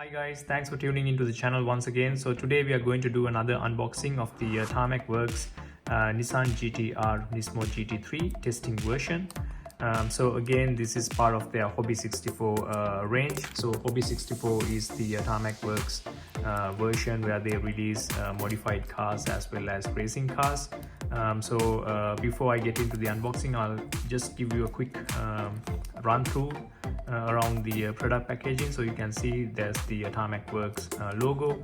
Hi guys, thanks for tuning into the channel once again. So today we are going to do another unboxing of the TarmacWorks Nissan GT-R Nismo GT3 testing version. So again, this is part of their Hobby 64 range. So Hobby 64 is the TarmacWorks version where they release modified cars as well as racing cars. Before I get into the unboxing, I'll just give you a quick run through around the product packaging. So you can see there's the TarmacWorks logo.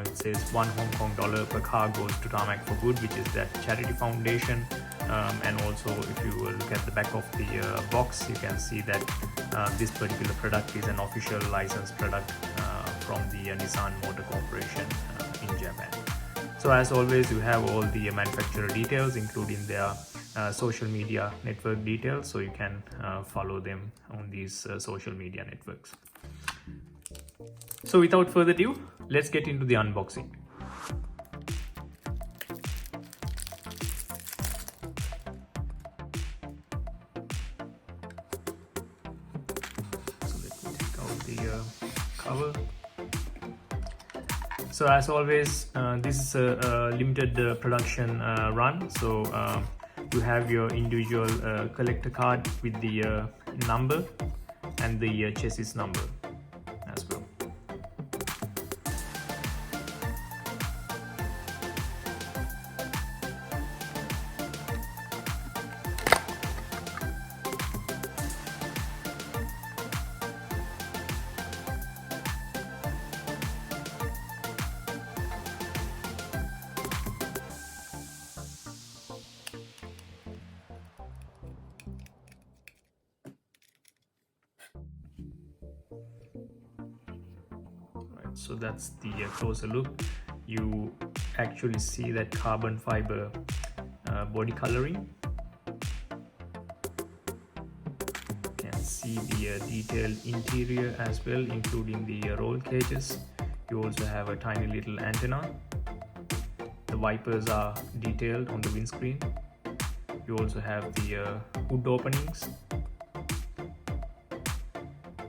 It says $1 per car goes to Tarmac for Good, which is that charity foundation. And also if you look at the back of the box, you can see that this particular product is an official licensed product from the Nissan Motor Corporation in Japan. So as always, you have all the manufacturer details, including their social media network details, so you can follow them on these social media networks. So without further ado, let's get into the unboxing. So let me take out the cover. So as always, this is a limited production run. So you have your individual collector card with the number and the chassis number as well. So that's the closer look. You actually see that carbon fiber body coloring. You can see the detailed interior as well, including the roll cages. You also have a tiny little antenna. The wipers are detailed on the windscreen. You also have the hood openings.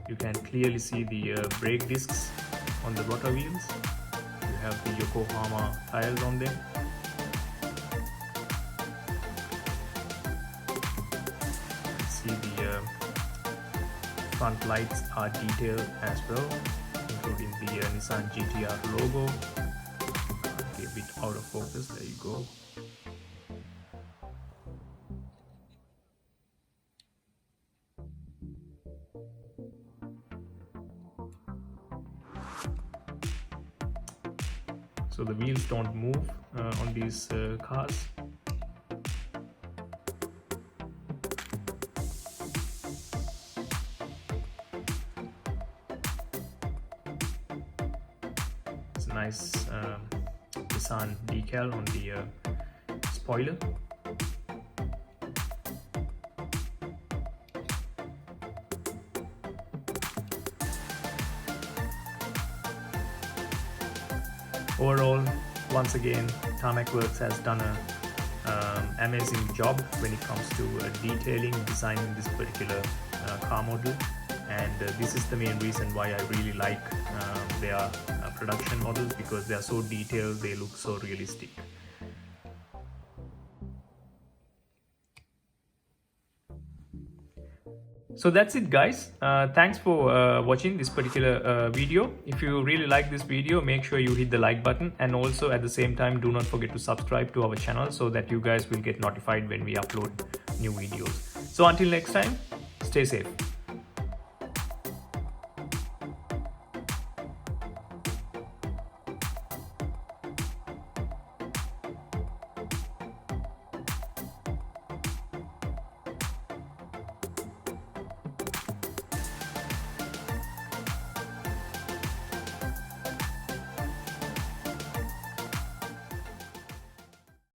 You can clearly see the brake discs on the rotor wheels. You have the Yokohama tires on them. You see the front lights are detailed as well, including the Nissan GT-R logo. Okay, a bit out of focus, there you go. So the wheels don't move on these cars. It's a nice Nissan decal on the spoiler. Overall, once again, TarmacWorks has done an amazing job when it comes to detailing, designing this particular car model, and this is the main reason why I really like their production models, because they are so detailed, they look so realistic. So that's it guys, thanks for watching this particular video. If you really like this video, make sure you hit the like button, and also at the same time do not forget to subscribe to our channel so that you guys will get notified when we upload new videos. So until next time, stay safe.